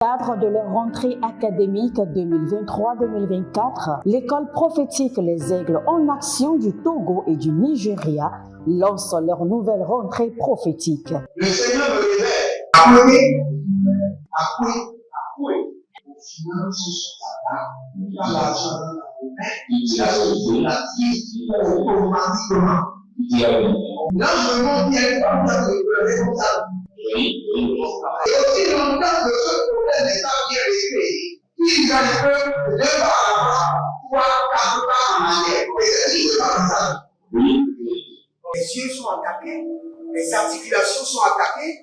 Cadre de leur rentrée académique 2023-2024, l'école prophétique Les Aigles en Action du Togo et du Nigeria lance leur nouvelle rentrée prophétique. Le Seigneur me révèle. Appelez. Finance, dans l'argent, il a sauvé la vie automatiquement. Là, je montre bien comme ça, le responsable. Et aussi longtemps que ce problème n'est pas bien réglé, il y a des peuples de par là-bas, 3, 4 pas en arrière. Et c'est pas ça. Les yeux sont attaqués, les articulations sont attaquées.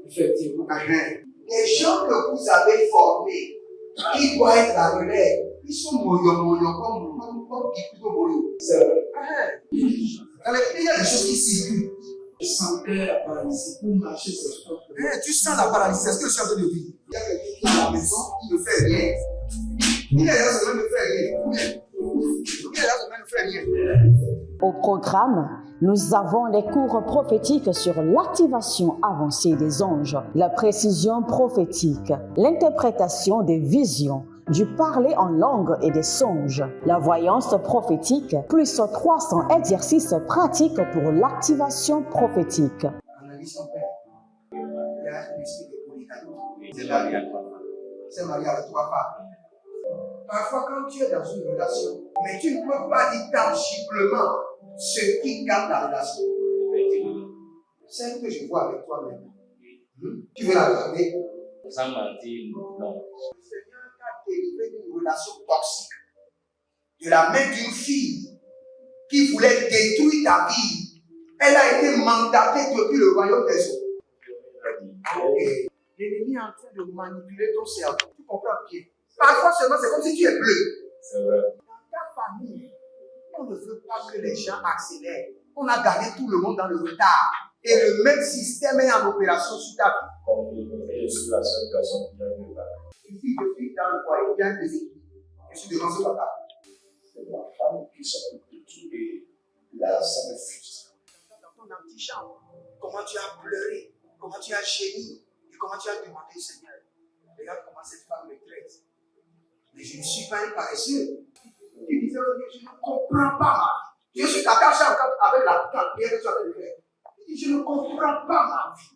Effectivement. Les gens que vous avez formés, qui doivent être la relève, ils sont moyons comme qui plutôt moyons. C'est vrai. Dans les pays, il y a des choses qui circulent. Je sentais la paralysie pour marcher sur ce sport. Tu sens la paralysie, c'est ce que je suis en train de dire. Il y a quelqu'un qui est à la maison, qui ne fait rien. Il y a des gens qui ne fait rien. Au programme, nous avons les cours prophétiques sur l'activation avancée des anges, la précision prophétique, l'interprétation des visions, du parler en langue et des songes, la voyance prophétique, plus 300 exercices pratiques pour l'activation prophétique. Analyse son père. Il y a un esprit de polygamie. C'est marié à trois femmes. C'est marié à trois femmes. Parfois, quand tu es dans une relation, mais tu ne peux pas dire tangiblement ce qui garde la relation. Celle que je vois avec toi maintenant. Tu veux la regarder? Sans mentir, non. Le Seigneur t'a délivré d'une relation toxique. De la main d'une fille qui voulait détruire ta vie. Elle a été mandatée depuis le royaume des eaux. L'ennemi est en train de manipuler ton cerveau. Tu comprends bien? Parfois seulement, c'est comme si tu es bleu. C'est vrai. Dans ta famille, on ne veut pas que les gens accélèrent. On a gardé tout le monde dans le retard. Et le même système est en opération sur ta vie. Comme je suis la seule personne qui a vu ça. Une fille de fille dans le foyer, bien déséquilibrée. Je suis devant ce papa. C'est ma femme qui s'occupe de tout et là, ça me frustre. Dans ton antichambre, comment tu as pleuré, comment tu as gémi et comment tu as demandé au Seigneur. Regarde comment cette femme me traite. Mais je ne suis pas un paresseux. Tu disais, je ne comprends pas ma vie. Je suis attaché encore avec la prière que tu as fait de faire. Je ne comprends pas ma vie.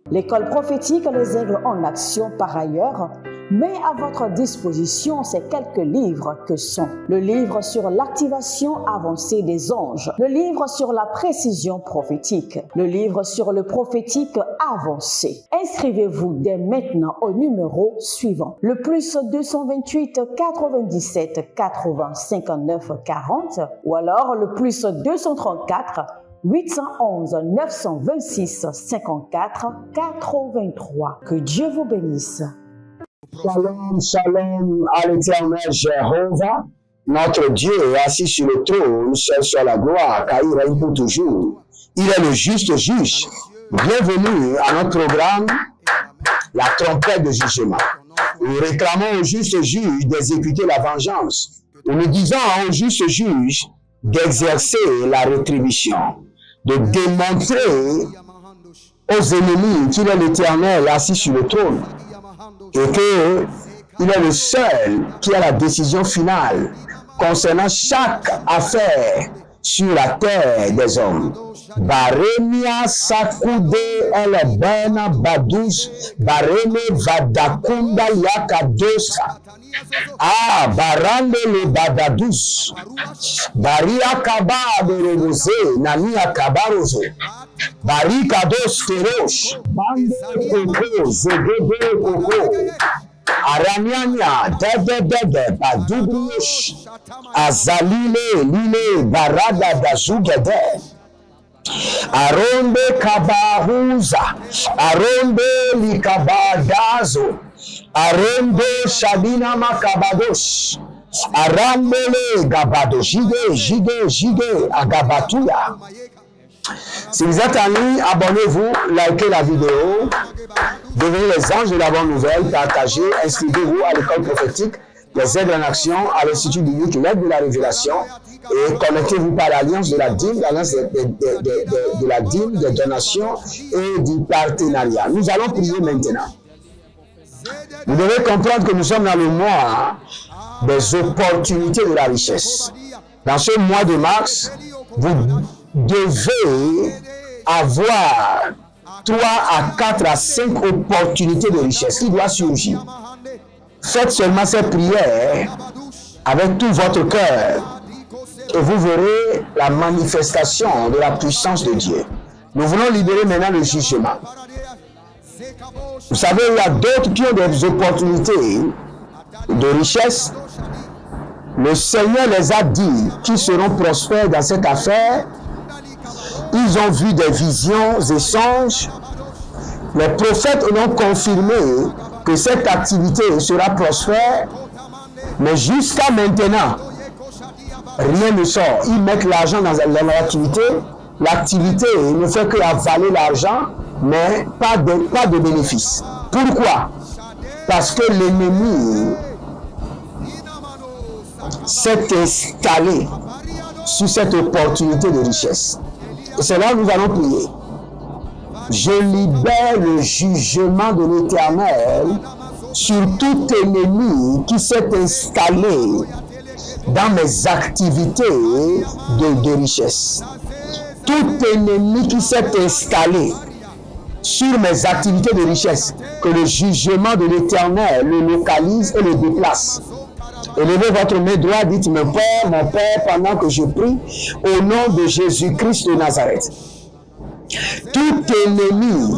L'école prophétique Les Aigles en Action, par ailleurs, met à votre disposition ces quelques livres que sont le livre sur l'activation avancée des anges, le livre sur la précision prophétique, le livre sur le prophétique avancé. Inscrivez-vous dès maintenant au numéro suivant, le plus 228 97 80 59 40 ou alors le plus 234 811 926 54 83. Que Dieu vous bénisse. Shalom, shalom à l'éternel Jéhovah. Notre Dieu est assis sur le trône, seul sur la gloire, car il règne pour toujours. Il est le juste juge. Bienvenue à notre programme, la trompette de jugement. Nous réclamons au juste juge d'exécuter la vengeance. Nous disons au juste juge d'exercer la rétribution, de démontrer aux ennemis qu'il est l'Éternel assis sur le trône et qu'il est le seul qui a la décision finale concernant chaque affaire sur la terre des hommes. Baremia sakude elebena badus bareme vadakunda yakadosa. Ah, barande le badadus. Baria kaba de rosé, nani akabarozo. Barika dos kerosh. Bande koko, zegede koko. Aranyanya, dede, badubriyosh. Azalile, lile, barada dazugede. Aronde kabahuza, aronde likabadazo, aronde shabina makabadosh, arambele gabado, jide, agabatuya. Si vous êtes en ligne, abonnez-vous, likez la vidéo, devenez les anges de la bonne nouvelle, partagez, inscrivez-vous à l'école prophétique les aides en action à l'Institut biblique, l'aide de la révélation, et connectez-vous par l'alliance de la dîme, l'alliance de la dîme, des donations et du partenariat. Nous allons prier maintenant. Vous devez comprendre que nous sommes dans le mois des opportunités de la richesse. Dans ce mois de mars, vous devez avoir 3 à 4 à 5 opportunités de richesse qui doivent surgir. Faites seulement cette prière avec tout votre cœur et vous verrez la manifestation de la puissance de Dieu. Nous voulons libérer maintenant le jugement. Vous savez, il y a d'autres qui ont des opportunités de richesse. Le Seigneur les a dit qu'ils seront prospères dans cette affaire. Ils ont vu des visions et songes. Les prophètes ont confirmé que cette activité sera prospère. Mais jusqu'à maintenant, rien ne sort. Ils mettent l'argent dans l'activité. L'activité ne fait que avaler l'argent, mais pas de bénéfice. Pourquoi? Parce que l'ennemi s'est installé sur cette opportunité de richesse. Et c'est là où nous allons prier. Je libère le jugement de l'Éternel sur tout ennemi qui s'est installé dans mes activités de richesse. Tout ennemi qui s'est installé sur mes activités de richesse, que le jugement de l'Éternel le localise et le déplace. Élevez votre main droite, dites mon Père, pendant que je prie, au nom de Jésus-Christ de Nazareth. Tout ennemi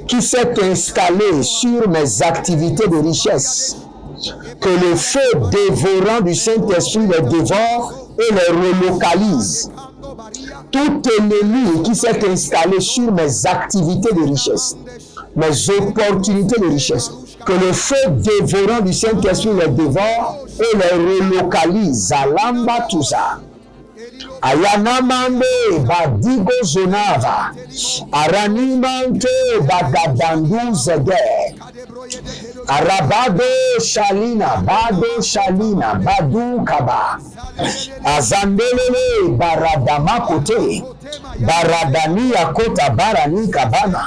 qui s'est installé sur mes activités de richesse, que le feu dévorant du Saint-Esprit les dévore et les relocalise. Tout ennemi qui s'est installé sur mes activités de richesse, mes opportunités de richesse, que le feu dévorant du Saint-Esprit les dévore et les relocalise. Alamba Tusa. Ayanamande Badigo Zonava. Aranimante Bagadandu Zede. Arabado Shalina, Bado Shalina, Badu Kaba. Azandelele Baradama Kote. Baradani Akota Barani Kabana.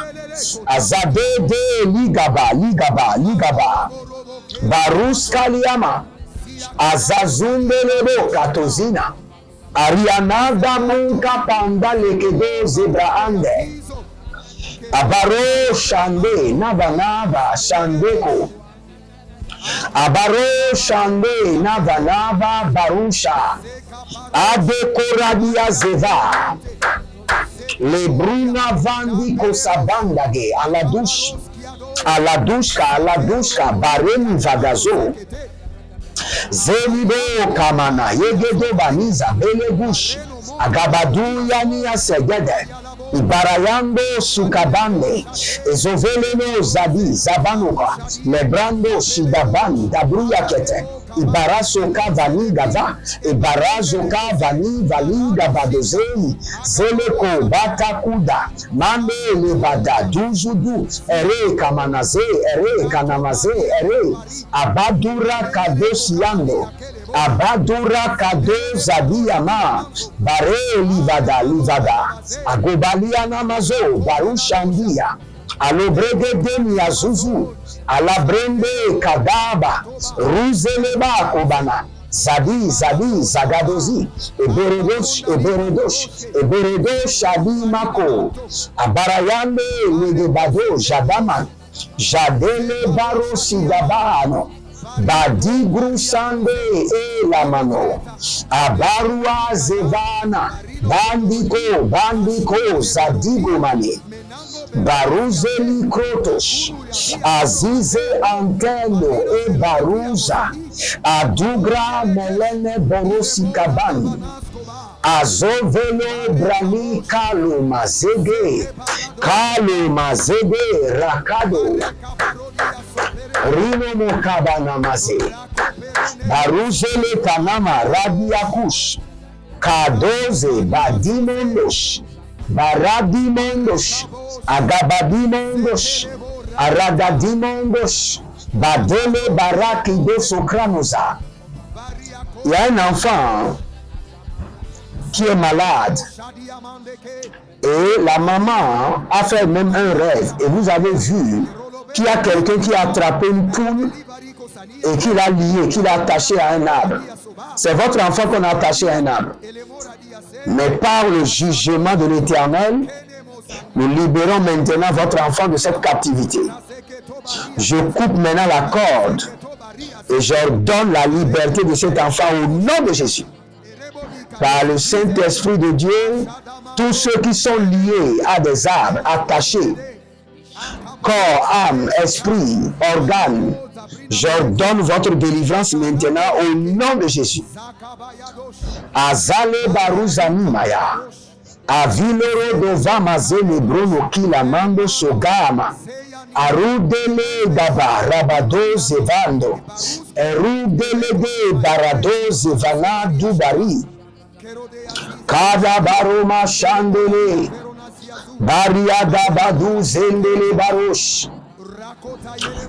Azadede Ligaba. Barus Kaliama. Azazundelebo Katozina. Arianada Munka Panda Lekedo Zebraande. Abaro Shande Navanava Shandeko. Abaro Shande Navanava Barusha. Adekoradia Zeva. Lebruna Vandi Kosabandage à la douche, Baremi Vagazo. Zelibo Kamana, Yegedo Baniza, Belegush, Agabadu Yani Segede, Ibarayando Sukabande, Ezoveleno Zabi, Zabanuka, Lebrando Shidabani, Dabruyakete, Ibarasoka Vani Gava, Ibarazoka Vani Vali Gabadozei, Zeleko Batakuda, Mande Levada, Duzudu, Ere Kamanaze, Ere Kanamaze, Ere, Abadura Kadosiando, Abadura Kado Zadiyama, Bare Livada, Agobaliana Mazo, Barushandia, Alobrege Demi Azuzu, Alabrende Kadaba, Ruzeleba Kobana, Zadi, Zagadozi, Eberedosh, Shadi Mako, Abarayande, Legebado, Jadama, Jadele Baro Sidabano, Badigru Sande e Lamano, Abarua Zevana, Bandiko, Zadigo Mane, Baruzeli Krotos, Azize Anteno e Baruza, Adugra Melene Borosi Kabani, Azovelo Brani Kalu Mazege, Rakado, Rino Mokabana Maze, Baruzele Kanama Radiakush, Kadoze Badimondosh, Baradimondosh, Agabadimondosh, Aradadimondosh, Badele Baraki de Sokranoza, Il y a un enfant qui est malade et la maman a fait même un rêve et vous avez vu qu'il y a quelqu'un qui a attrapé une poule et qui l'a lié, qui l'a attaché à un arbre. C'est votre enfant qu'on a attaché à un arbre. Mais par le jugement de l'Éternel, nous libérons maintenant votre enfant de cette captivité. Je coupe maintenant la corde et j'ordonne la liberté de cet enfant au nom de Jésus. Par le Saint-Esprit de Dieu, tous ceux qui sont liés à des arbres, attachés, corps, âme, esprit, organes, j'ordonne votre délivrance maintenant au nom de Jésus. Azale baruzani maya. Aviloro dova mazele bruno kila mando sogama. Arudele daba rabado zevando. Erudele de barado zevana dubari. Kada baroma chandele. Baria dabadu zendele barosh.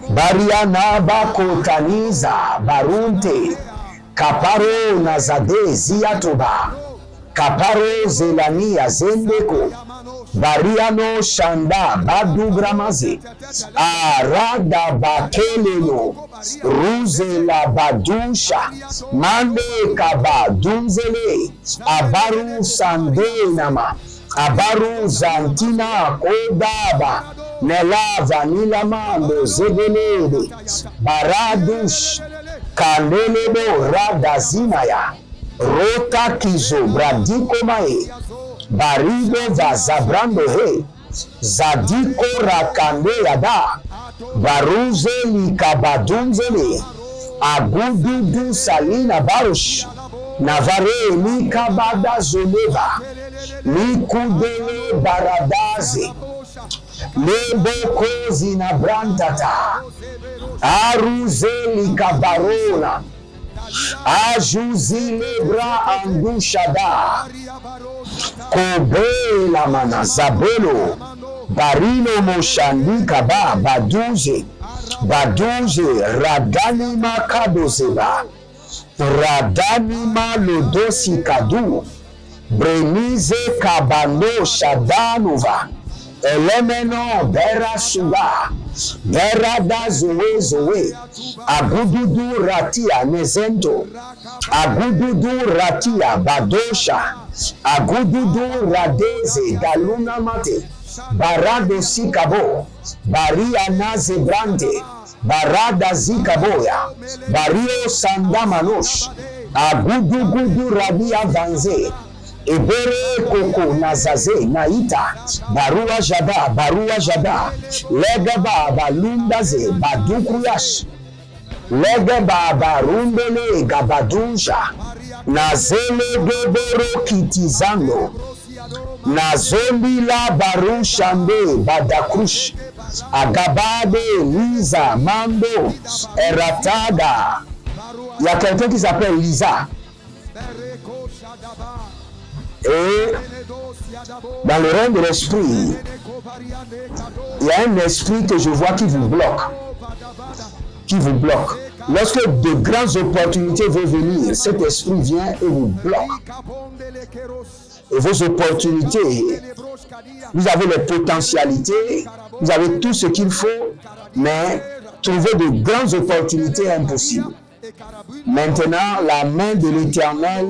Bariana bakotaniza barunte. Kaparo nazade ziatoba. Kaparo zelania zendeko. Bariano shanda badu gramaze. Arada bakeleno. Ruze la badusha. Mande kaba dunzele. Abaru sandenama. Abaru zantina kodaba. Nelava nilamando zebelede. Baradush. Kandelebo radazinaya. Rota kizo bradiko mae. Barido vazabrando he. Zadiko rakande yada. Baruze likabadunzele. Agududu salina barush. Navare likabada zoneva. Likudele baradaze. Leboko zinabrantata. Aruze likabarona. Ajuzile bra andushada. Kobe la mana zabelo. Barilo moshandi kaba baduze. Baduze radani makadozeba. Radani malodosi kadu. Brenize kabano shadanova. Elemeno bera suga. Berada zoe zoe. Agududu ratia nezento. Agududu ratia badosha. Agududu radeze daluna mate. Barado sikabo. Baria naze brande. Barada zikaboya. Bario sandamanosh. Agudugudu radia vanze. Ebere koko nazaze naita. Barua jada. Legaba balundaze badukuyash. Legaba barundele gabadunja. Nazele gebero kitizando. Nazoli la barushande badakrush. Agabade Lisa Mando Eratada. Il y a quelqu'un qui s'appelle Lisa. Et dans le règne de l'esprit, il y a un esprit que je vois qui vous bloque. Lorsque de grandes opportunités vont venir, cet esprit vient et vous bloque. Et vos opportunités, vous avez les potentialités, vous avez tout ce qu'il faut, mais trouver de grandes opportunités est impossible. Maintenant, la main de l'Éternel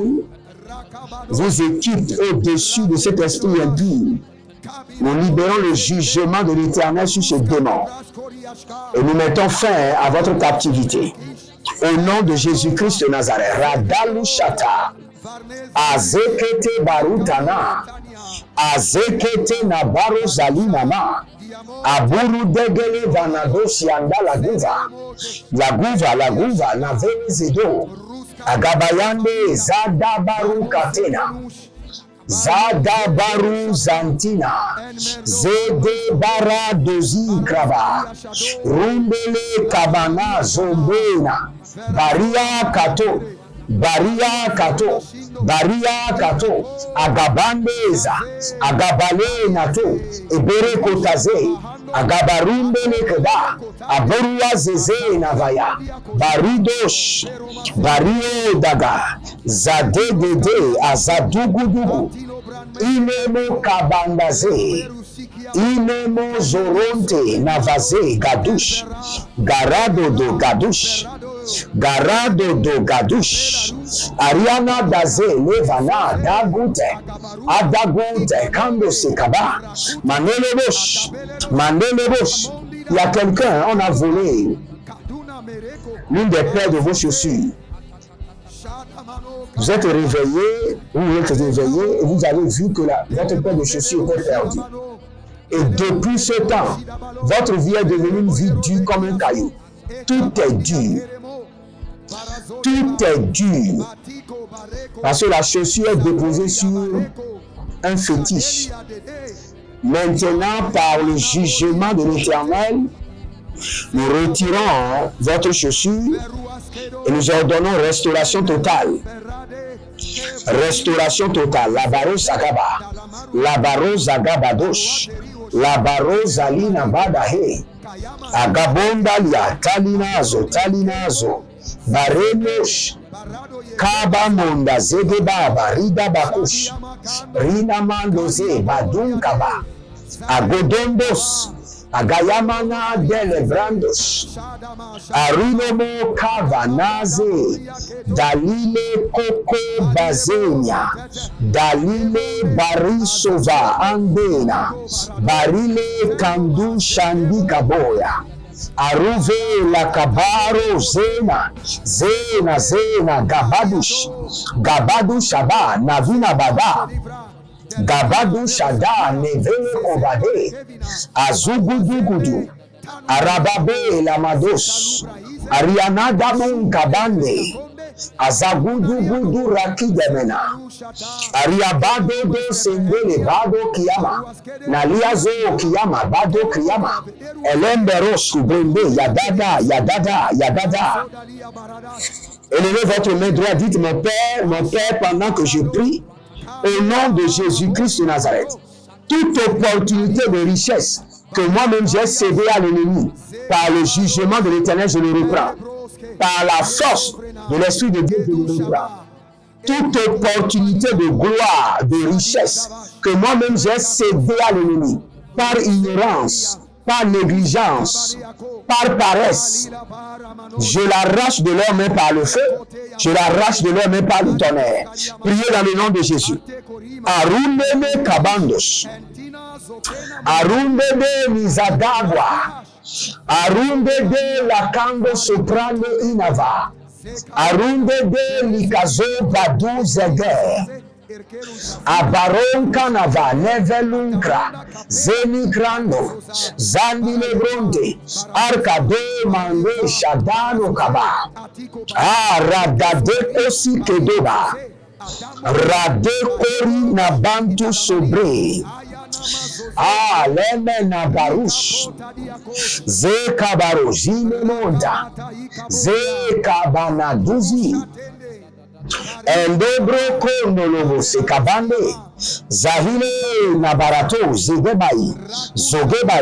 vous équipe au-dessus de cet esprit impur. Nous libérons le jugement de l'Éternel sur ce démon. Et nous mettons fin à votre captivité. Au nom de Jésus-Christ de Nazareth. Radalushata. Azekete barutana. Azekete nabaro zalinama. Aburu degele vanadoshi anda laguva naveni zedo. Agabayande zadabaru katena. Zadabaru zantina. Zede bara dozi kraba. Rumbele kabana zombena. Baria kato. Agabandeza. Agabale nato. Ebere kotaze. Agabarumbe lekeda. Aborua zeze navaya. Baridosh. Bario daga. Zadedede. Azadugudugu. Inemo kabandaze. Inemo zoronte navaze gadush. Garado do gadush. Garado do gadush. Ariana daze levana dagute. Adagute kando sekaba. Manelebosh. Manelebosh. Il y a quelqu'un, on a volé l'une des paires de vos chaussures. Vous êtes réveillé, vous êtes réveillé et vous avez vu que votre paire de chaussures était perdue. Et depuis ce temps, votre vie est devenue une vie dure comme un caillou. Tout est dur. Tout est dur. Parce que la chaussure est déposée sur un fétiche. Maintenant, par le jugement de l'Éternel, nous retirons votre chaussure et nous ordonnons restauration totale. Restauration totale. La barose agaba. La barose agabadosh. La barose alina badahe. Agabondalia. Talinazo. Talinazo. Baremosh. Kabamonda zegeba. Rida bakush. Rina mandoze. Badunkaba. Agodomdos. Agayamana delebrandos. Arinomo kavanaze. Dalile koko bazenia. Dalile barisova andena. Barile kandu shandi kaboya. Aruve la kabaro zena. Zena zena gabadush. Gabadush aba navina bada. Gabadu shada nevele kobade. Azugudugudu. Arababe lamados. Arianada mon kabande. Azagudugudu rakidemena. Ariabado do sendele bado kiyama. Naliazo kiyama bado kiyama. Elemberos kubrende yadada yadada yadada. Élevez votre main droite, dites mon Père, pendant que je prie, au nom de Jésus-Christ de Nazareth, toute opportunité de richesse que moi-même j'ai cédé à l'ennemi, par le jugement de l'Éternel, je le reprends. Par la force de l'Esprit de Dieu, je le reprends. Toute opportunité de gloire, de richesse que moi-même j'ai cédé à l'ennemi, par ignorance, par négligence, par paresse, je l'arrache de leurs mains par le feu, je l'arrache de leurs mains par le tonnerre. Priez dans le nom de Jésus. Arundeme kabandos, arundeme nizadagwa, arundeme lakango soprano inava, arundeme likazo badu zeger. Abaron kanava nevelunkra zenikrando zandile bronte arkado mande shadano kaba radade osi kedoba rade kori na bantu sobre leme na barush ze kabaro jine monda ze kabana duzi Endebro konolobo sekabande zahile nabarato zegebai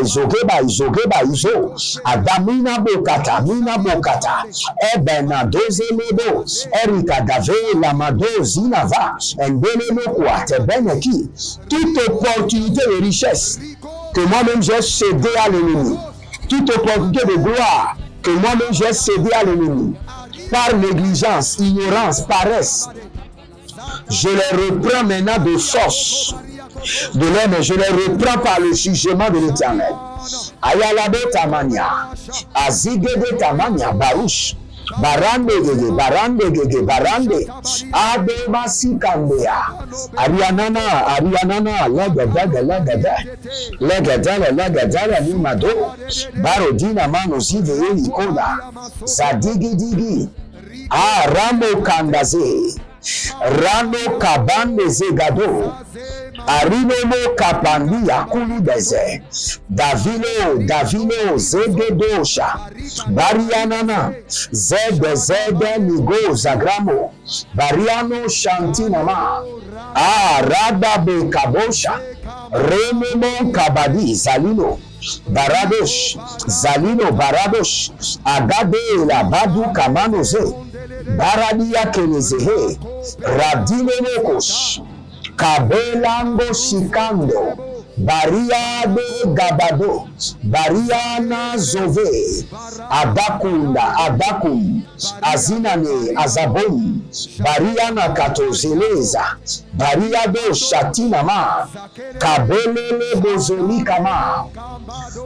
zogebai zo adamina bokata ebena doze lebo erika dave lamado zinava endele mokwa tebeneki. Toute opportunité de richesse que moi-même j'ai cédé à l'ennemi, toute opportunité de gloire que moi-même j'ai cédé à l'ennemi, par négligence, ignorance, paresse, je les reprends maintenant de force de l'homme, je les reprends par le jugement de l'Éternel. Ayalabo tamania, azigede tamania, barouche, barande, ademasi kandea, arianana, legada, nimado, barodina mano ziveye nikoda, zadigi, ramo kandaze, rano kabande zegado, arinomo kapandi akulu deze, davino zegedosha, barianana, zede nigo zagramo, bariano shantinama, radabe kabosha, remomo kabadi zalino, Baradosh, Zalino Baradosh, Agade la Badu Kamanoze, Baradia Kenezehe, Radine Mokos, Kabelango Shikando, Bariade Gabado, Bariana Zove, Adakunda, Adakum, Azinane, Azabon, Bariana Katozeleza, Bariado Shatinama, Kabelele Bozolikama,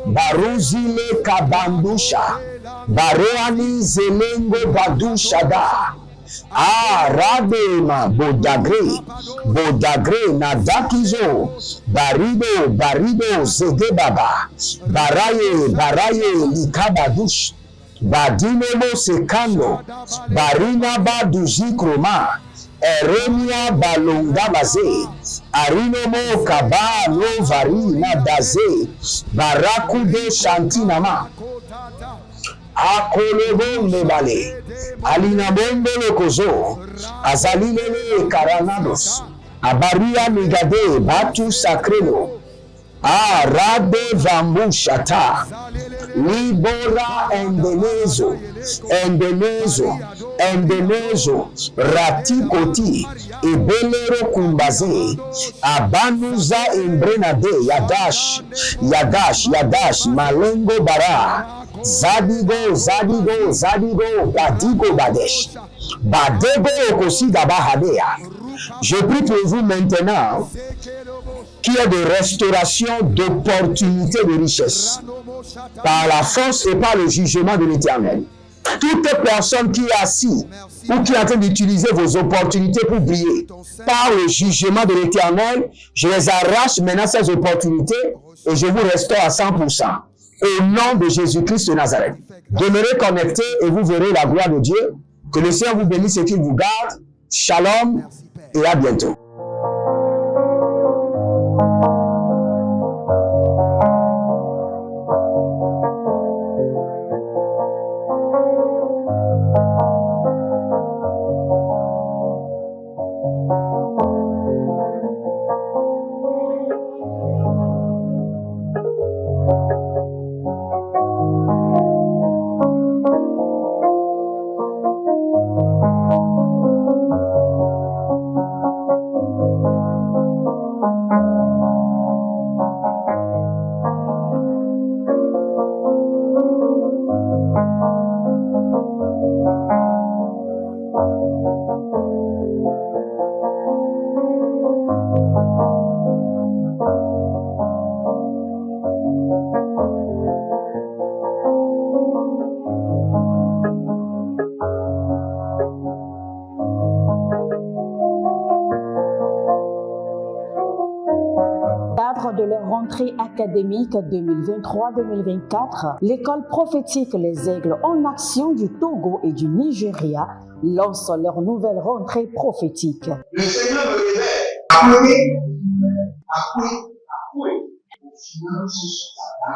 Baruzile Kabandusha, Bareani Zelengo Badushada, Radema Bodagre, Bodagre Nadakizo, Barido Zedebaba, Baraye Likabadush, Badinemo Sekano, Barina Baduzi Kroma, Eremia Balonga Baze, Arinomo Kabano Varina Daze, Barakude Shantinama, Akolebo Mebale, Alinabondo Lokozo, Azalilele Karanados, Abaria Migade, Batu Sacrelo, Rade Vamushata, Libora Endenezo, Ratikoti, Ebelero Kumbaze, Abanuza Embrenade, Yadash, Malengo Bara, Zadigo, Badigo Badesh, Badego Okosida Bahadea. Je prie pour vous maintenant qu'il y ait de restauration d'opportunités de richesse par la force et par le jugement de l'Éternel. Toute personne qui est assise ou qui est en train d'utiliser vos opportunités pour briller par le jugement de l'Éternel, je les arrache maintenant ces opportunités et je vous restaure à 100%. Au nom de Jésus-Christ de Nazareth. Demeurez connectés et vous verrez la gloire de Dieu. Que le Seigneur vous bénisse et qu'il vous garde. Shalom et à bientôt. De leur rentrée académique 2023-2024, l'école prophétique Les Aigles en Action du Togo et du Nigeria lance leur nouvelle rentrée prophétique. Le Seigneur me révèle. Appelez. Au final, ce sera là.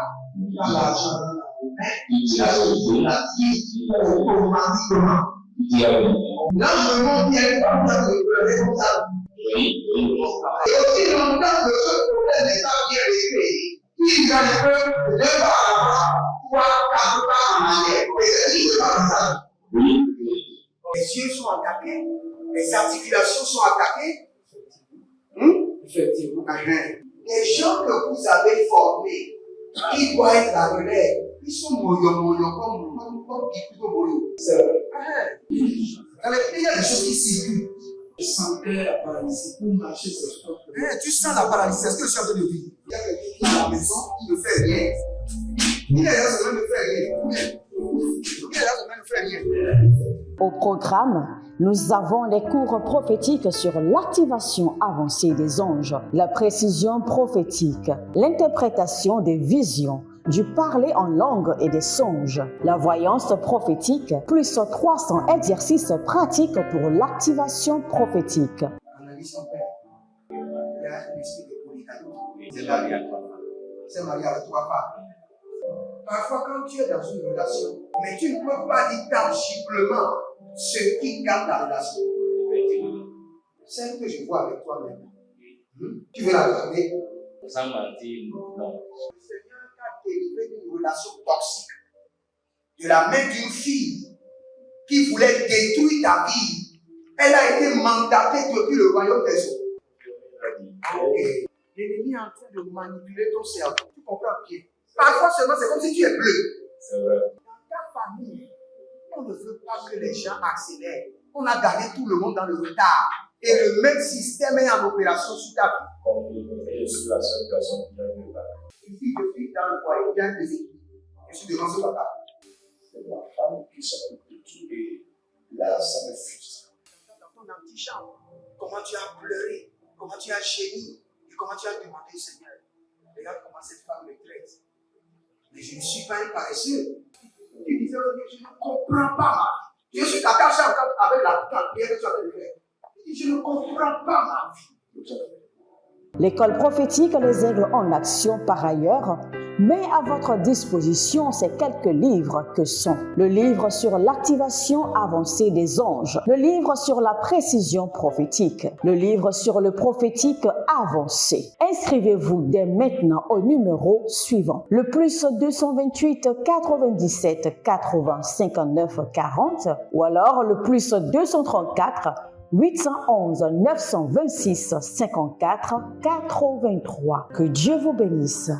L'argent dans la automatiquement. Là, je me montre bien comme ça, comme ça. Et aussi longtemps que ce problème n'est pas bien réglé, il y a un peu de par trois, quatre pas en arrière. Et c'est ce qui se passe. Les yeux sont attaqués, les articulations sont attaquées. Effectivement. Les gens que vous avez formés, qui doivent être la relève, ils sont moyons comme plutôt moyons. C'est vrai. Dans les pays, il y a des choses qui circulent. Je sentais la paralysie pour marcher sur ce sport. Tu sens la paralysie, c'est ce que je suis en train de dire. Il y a quelqu'un qui est à la maison qui ne fait rien. Il est là, ça ne fait rien. Au programme, nous avons les cours prophétiques sur l'activation avancée des anges, la précision prophétique, l'interprétation des visions, du parler en langue et des songes, la voyance prophétique, plus 300 exercices pratiques pour l'activation prophétique. Analyse son père. Il y a un esprit de polygamie. C'est marié à trois femmes. Parfois, quand tu es dans une relation, mais tu ne peux pas dire tangiblement ce qui garde la relation. Celle que je vois avec toi maintenant. Tu veux la regarder? Sans mentir, non. Le Seigneur t'a délivré d'une relation toxique, de la main d'une fille qui voulait détruire ta vie. Elle a été mandatée depuis le royaume des eaux. Okay. L'ennemi est en train de manipuler ton cerveau. Tu comprends bien? Parfois seulement, c'est comme si tu es bleu. C'est vrai. Dans ta famille, on ne veut pas que les gens accélèrent. On a gardé tout le monde dans le retard. Et le même système est en opération sur ta vie. Je suis la seule personne qui a eu le bac. Une fille de fille dans le foyer, bien déséquilibrée. Je suis devant ce papa. C'est ma femme qui s'occupe de tout et là, ça me frustre. Dans ton antichambre, comment tu as pleuré, comment tu as gémi et comment tu as demandé, Seigneur, regarde comment cette femme me traite. Mais je ne suis pas un paresseux. Tu disais, je ne comprends pas ma vie. Je suis attaché avec la prière que tu as fait de faire. Je ne comprends pas ma vie. L'école prophétique Les Aigles en Action, par ailleurs, met à votre disposition ces quelques livres que sont le livre sur l'activation avancée des anges, le livre sur la précision prophétique, le livre sur le prophétique avancé. Inscrivez-vous dès maintenant au numéro suivant, le plus 228 97 80 59 40 ou alors le plus 234 811 926 54 83. Que Dieu vous bénisse.